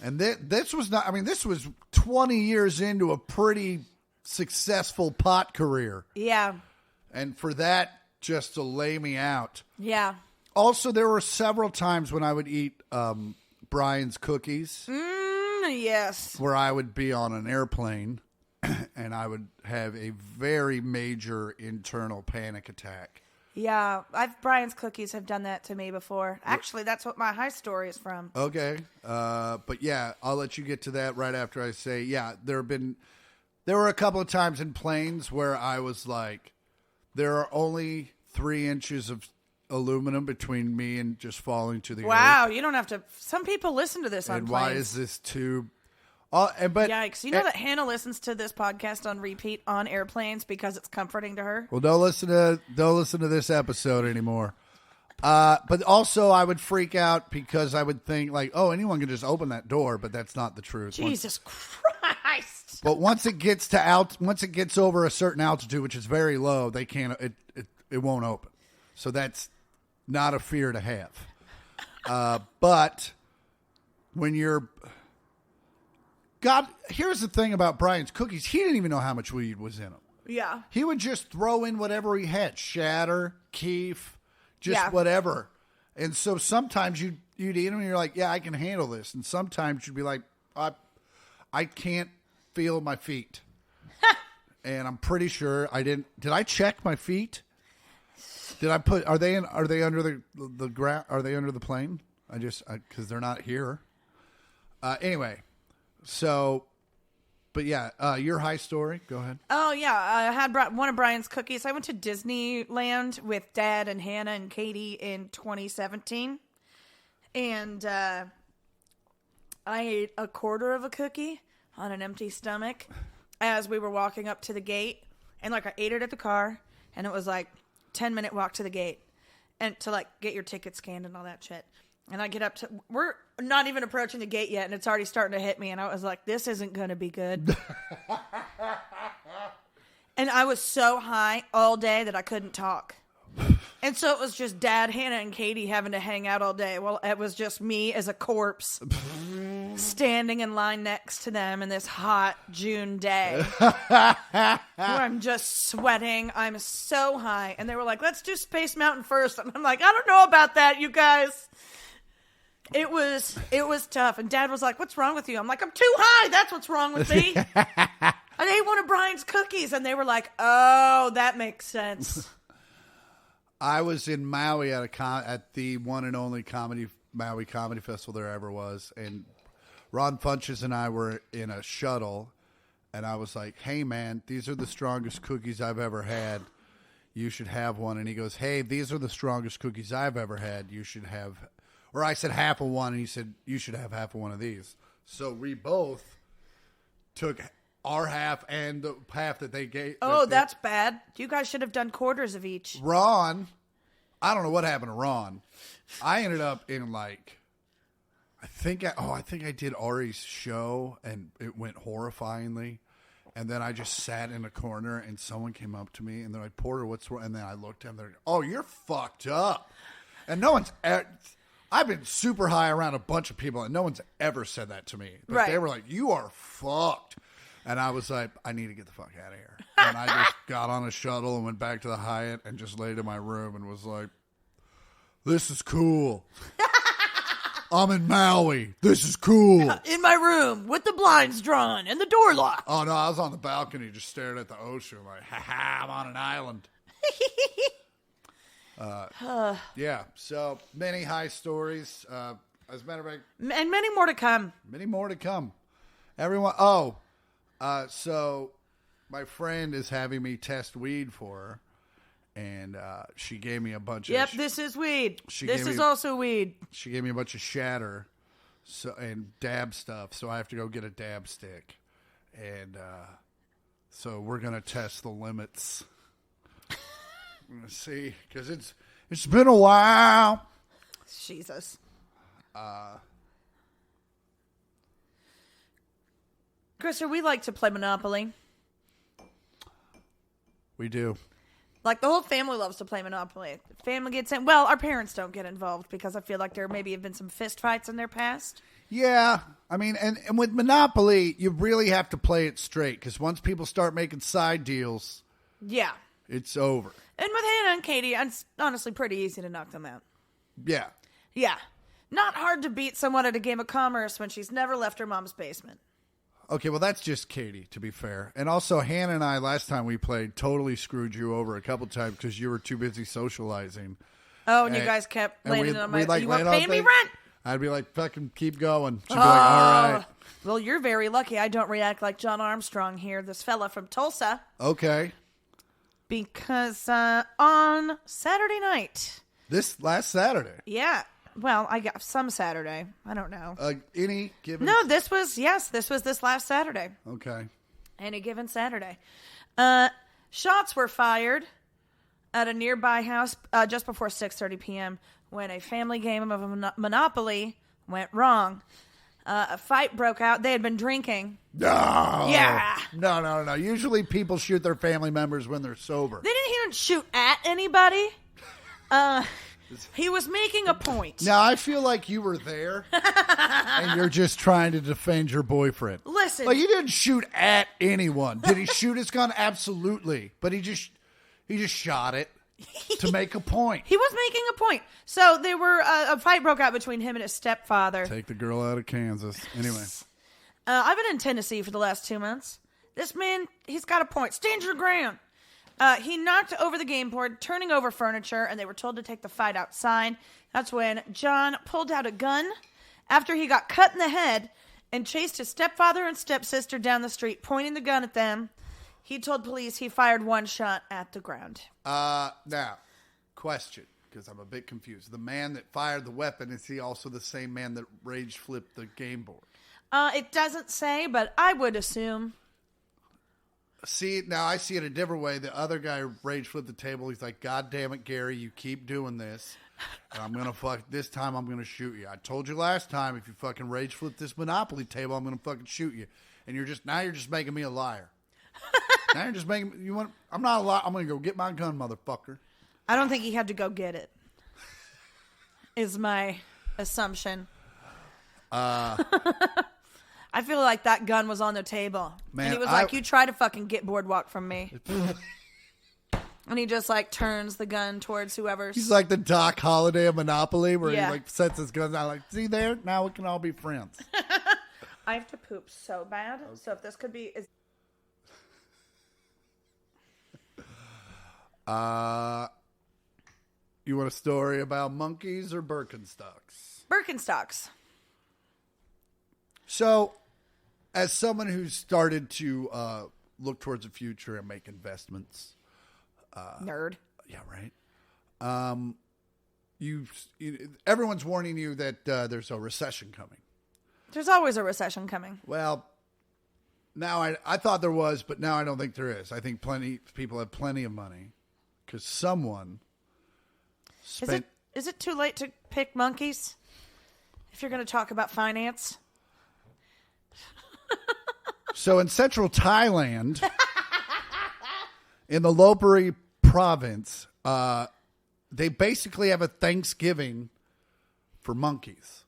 S2: And this was not, I mean, this was 20 years into a pretty successful pot career.
S1: Yeah.
S2: And for that, just to lay me out.
S1: Yeah.
S2: Also, there were several times when I would eat Brian's cookies.
S1: Yes.
S2: Where I would be on an airplane and I would have a very major internal panic attack.
S1: Yeah, Brian's cookies have done that to me before. Actually, that's what my high story is from.
S2: Okay. But yeah, I'll let you get to that right after I say, yeah, there were a couple of times in planes where I was like, there are only 3 inches of aluminum between me and just falling to the earth.
S1: Wow, you don't have to. Some people listen to this on
S2: and
S1: planes.
S2: why is this tube?
S1: Yikes. You know that Hannah listens to this podcast on repeat on airplanes because it's comforting to her?
S2: Well, don't listen to this episode anymore. But also I would freak out because I would think like, oh, anyone can just open that door, but that's not the truth.
S1: Jesus Christ.
S2: But once it gets over a certain altitude, which is very low, they can't it won't open. So that's not a fear to have. But when you're God, here's the thing about Brian's cookies. He didn't even know how much weed was in them.
S1: Yeah.
S2: He would just throw in whatever he had. Shatter, keef, just whatever. And so sometimes you'd eat them and you're like, yeah, I can handle this. And sometimes you'd be like, I can't feel my feet. And I'm pretty sure I didn't. Did I check my feet? Did I put, are they under the ground? Are they under the plane? Because they're not here. Anyway. So, but yeah, your high story. Go ahead.
S1: Oh, yeah. I had one of Brian's cookies. I went to Disneyland with Dad and Hannah and Katie in 2017. And I ate a quarter of a cookie on an empty stomach as we were walking up to the gate. And I ate it at the car. And it was 10-minute walk to the gate. And to get your ticket scanned and all that shit. And I get up to, we're not even approaching the gate yet, and it's already starting to hit me. And I was like, this isn't going to be good. And I was so high all day that I couldn't talk. And so it was just Dad, Hannah, and Katie having to hang out all day. Well, it was just me as a corpse standing in line next to them in this hot June day. Where I'm just sweating. I'm so high. And they were like, let's do Space Mountain first. And I'm like, I don't know about that, you guys. It was tough. And Dad was like, what's wrong with you? I'm like, I'm too high. That's what's wrong with me. I ate one of Brian's cookies. And they were like, oh, that makes sense.
S2: I was in Maui at the one and only Maui Comedy Festival there ever was. And Ron Funches and I were in a shuttle. And I was like, hey, man, these are the strongest cookies I've ever had. You should have one. And he goes, hey, these are the strongest cookies I've ever had. You should have. Or I said half of one, and he said, you should have half of one of these. So we both took our half and the half that they gave.
S1: Oh, that's bad. You guys should have done quarters of each.
S2: Ron, I don't know what happened to Ron. I ended up in I think I did Ari's show, and it went horrifyingly. And then I just sat in a corner, and someone came up to me, and they're like, Porter, what's wrong? And then I looked at them, they're like, oh, you're fucked up. And no one's... I've been super high around a bunch of people, and no one's ever said that to me. But they were like, you are fucked. And I was like, I need to get the fuck out of here. And I just got on a shuttle and went back to the Hyatt and just laid in my room and was like, this is cool. I'm in Maui. This is cool.
S1: In my room with the blinds drawn and the door locked.
S2: Oh, no, I was on the balcony just staring at the ocean like, ha-ha, I'm on an island. Yeah, so many high stories. As a matter of fact...
S1: And many more to come.
S2: Many more to come. Everyone... so my friend is having me test weed for her. And she gave me a bunch of...
S1: Yep, this is weed. This is also weed.
S2: She gave me a bunch of shatter and dab stuff, so I have to go get a dab stick. And so we're going to test the limits. I'm going to see, because it's been a while.
S1: Jesus. Christopher, we like to play Monopoly.
S2: We do.
S1: Like, the whole family loves to play Monopoly. Family gets in. Well, our parents don't get involved because I feel like there maybe have been some fist fights in their past.
S2: Yeah. I mean, and with Monopoly, you really have to play it straight because once people start making side deals,
S1: yeah,
S2: it's over.
S1: And with Hannah and Katie, it's honestly pretty easy to knock them out.
S2: Yeah.
S1: Yeah. Not hard to beat someone at a game of commerce when she's never left her mom's basement.
S2: Okay, well, that's just Katie, to be fair. And also, Hannah and I, last time we played, totally screwed you over a couple times because you were too busy socializing.
S1: Oh, and you guys kept landing on my... You weren't paying me rent!
S2: I'd be like, fucking keep going. She'd be like, all right.
S1: Well, you're very lucky I don't react like John Armstrong here, this fella from Tulsa.
S2: Okay.
S1: Because on Saturday night...
S2: This last Saturday?
S1: Yeah. Well, I got some Saturday. I don't know.
S2: Any given...
S1: No, this was this last Saturday.
S2: Okay.
S1: Any given Saturday. Shots were fired at a nearby house just before 6:30 p.m. when a family game of Monopoly went wrong. A fight broke out. They had been drinking.
S2: No.
S1: Yeah.
S2: No. Usually people shoot their family members when they're sober.
S1: They didn't even shoot at anybody. He was making a point.
S2: Now, I feel like you were there, and you're just trying to defend your boyfriend.
S1: Listen.
S2: Like, you didn't shoot at anyone. Did he shoot his gun? Absolutely. But he just shot it to make a point.
S1: He was making a point. So there were a fight broke out between him and his stepfather.
S2: Take the girl out of Kansas. Anyway.
S1: I've been in Tennessee for the last 2 months. This man, he's got a point. Stand your ground. He knocked over the game board, turning over furniture, and they were told to take the fight outside. That's when John pulled out a gun after he got cut in the head and chased his stepfather and stepsister down the street, pointing the gun at them. He told police he fired one shot at the ground.
S2: Now, question, because I'm a bit confused. The man that fired the weapon, is he also the same man that rage flipped the game board?
S1: It doesn't say, but I would assume.
S2: See, now I see it a different way. The other guy rage flipped the table. He's like, God damn it, Gary, you keep doing this. And I'm going to this time I'm going to shoot you. I told you last time, if you fucking rage flip this Monopoly table, I'm going to fucking shoot you. And you're just making me a liar. Now you're just making, I'm not a liar. I'm going to go get my gun, motherfucker.
S1: I don't think he had to go get it, is my assumption. I feel like that gun was on the table. Man, and he was like, you try to fucking get Boardwalk from me. And he just like turns the gun towards whoever's.
S2: He's like the Doc Holliday of Monopoly where he like sets his guns out like, see there? Now we can all be friends.
S1: I have to poop so bad. Okay. So if this could be...
S2: You want a story about monkeys or Birkenstocks?
S1: Birkenstocks.
S2: So, as someone who's started to look towards the future and make investments,
S1: nerd.
S2: Yeah, right. Everyone's warning you that there's a recession coming.
S1: There's always a recession coming.
S2: Well, now I thought there was, but now I don't think there is. I think people have plenty of money because someone spent.
S1: Is it too late to pick monkeys if you're going to talk about finance?
S2: So in central Thailand, in the Lopburi province, they basically have a Thanksgiving for monkeys.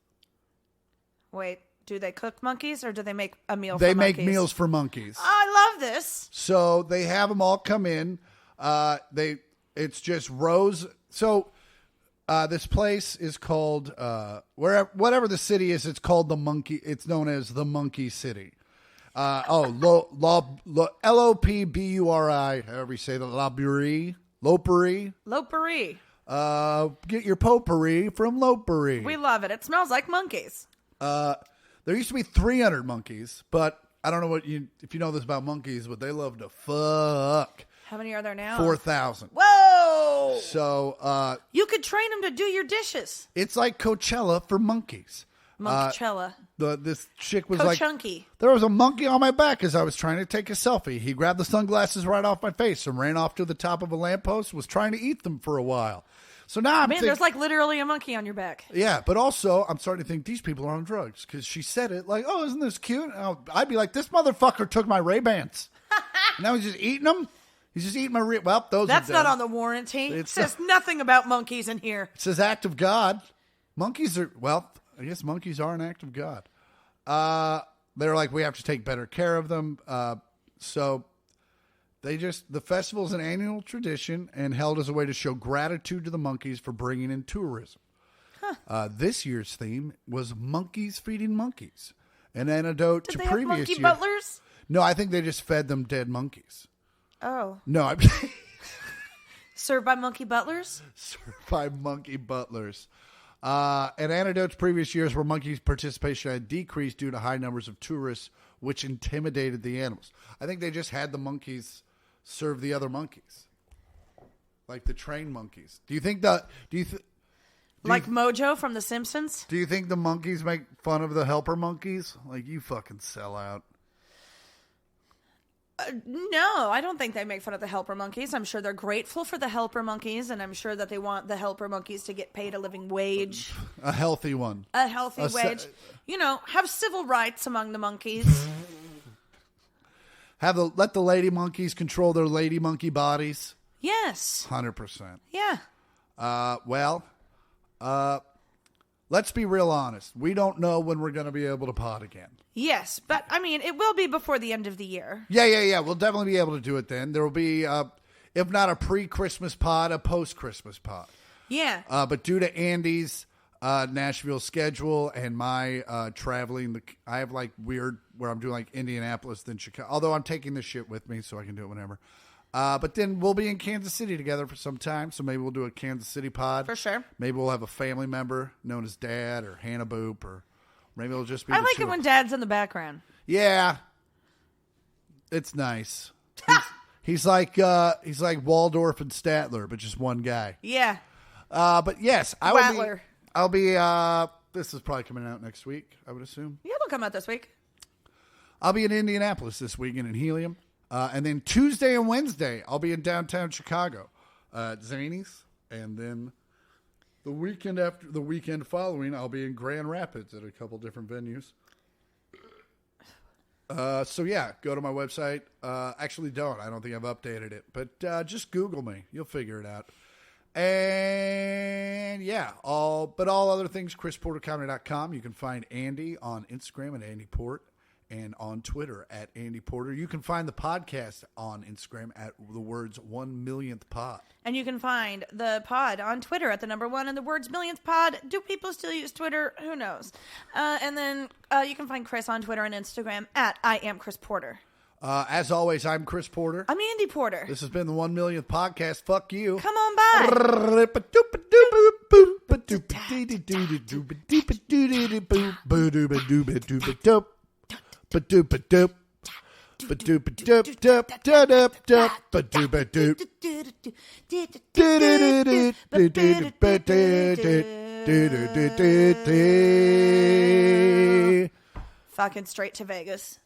S1: Wait, do they cook monkeys or do they make a meal
S2: They
S1: for
S2: make
S1: monkeys?
S2: meals for monkeys.
S1: I love this.
S2: So they have them all come in. It's just rows. So this place is called whatever the city is. It's called the Monkey. It's known as the Monkey City. Lopburi. However you say that. Lopburi.
S1: Lopburi.
S2: Get your potpourri from Lopburi.
S1: We love it. It smells like monkeys.
S2: There used to be 300 monkeys, but I don't know if you know this about monkeys, but they love to fuck.
S1: How many are there now?
S2: 4,000.
S1: Whoa!
S2: So
S1: you could train them to do your dishes.
S2: it's like Coachella for monkeys.
S1: Monkchella.
S2: This chick was
S1: Cochunky.
S2: like, there was a monkey on my back as I was trying to take a selfie. He grabbed the sunglasses right off my face and ran off to the top of a lamppost, was trying to eat them for a while. So now I'm
S1: Man, there's like literally a monkey on your back.
S2: yeah, but also I'm starting to think these people are on drugs because she said it like, oh, isn't this cute? And I'd be like, this motherfucker took my Ray-Bans. Now he's just eating them. He's just eating my well, those
S1: That's
S2: are
S1: not
S2: dead.
S1: on the warranty. It
S2: It's
S1: says nothing about monkeys in here.
S2: It says act of God. Monkeys are, well, I guess monkeys are an act of God. They're like, we have to take better care of them. So the festival is an annual tradition and held as a way to show gratitude to the monkeys for bringing in tourism. This year's theme was monkeys feeding monkeys. An antidote
S1: Did
S2: to
S1: they have
S2: previous
S1: monkey
S2: years.
S1: butlers?
S2: No, I think they just fed them dead monkeys.
S1: Oh.
S2: No,
S1: Served by monkey butlers?
S2: served by monkey butlers. An antidote to previous years where monkeys' participation had decreased due to high numbers of tourists, which intimidated the animals. I think they just had the monkeys serve the other monkeys, like the trained monkeys. Do you think that?
S1: Like Mojo from The Simpsons?
S2: Do you think the monkeys make fun of the helper monkeys? Like, you fucking sell out.
S1: No, I don't think they make fun of the helper monkeys. I'm sure they're grateful for the helper monkeys, and I'm sure that they want the helper monkeys to get paid a living wage.
S2: A healthy one.
S1: A healthy wage. Have civil rights among the monkeys.
S2: Let the lady monkeys control their lady monkey bodies.
S1: Yes.
S2: 100%.
S1: Yeah.
S2: Let's be real honest. We don't know when we're going to be able to pod again.
S1: Yes, but I mean, it will be before the end of the year.
S2: Yeah. We'll definitely be able to do it then. There will be, if not a pre-Christmas pod, a post-Christmas pod.
S1: Yeah.
S2: But due to Andy's Nashville schedule and my traveling, I have like weird where I'm doing like Indianapolis, then Chicago. Although I'm taking this shit with me, so I can do it whenever. But then we'll be in Kansas City together for some time, so maybe we'll do a Kansas City pod.
S1: For sure.
S2: Maybe we'll have a family member known as Dad or Hannah Boop, or maybe it'll just be
S1: I like it when Dad's in the background.
S2: Yeah. It's nice. He's like Waldorf and Statler, but just one guy.
S1: Yeah.
S2: But yes, I'll be this is probably coming out next week, I would assume.
S1: Yeah, it'll come out this week.
S2: I'll be in Indianapolis this weekend in Helium. And then Tuesday and Wednesday, I'll be in downtown Chicago at Zany's. And then the weekend following, I'll be in Grand Rapids at a couple different venues. So yeah, go to my website. Actually don't. I don't think I've updated it. But just Google me. You'll figure it out. And yeah, all other things, ChrisPorterComedy.com. You can find Andy on Instagram at Andy Port. And on Twitter at Andy Porter. You can find the podcast on Instagram at the words 1 millionth pod.
S1: And you can find the pod on Twitter at the number 1 and the words millionth pod. Do people still use Twitter? Who knows? And then you can find Chris on Twitter and Instagram at I am Chris Porter.
S2: As always, I'm Chris Porter.
S1: I'm Andy Porter.
S2: This has been the 1 millionth podcast. Fuck you.
S1: Come on by.
S2: Ba-doop-a-doop. Ba-doop-a-doop-doop-doop-doop. Ba-doop-a-doop.
S1: Fucking straight to Vegas.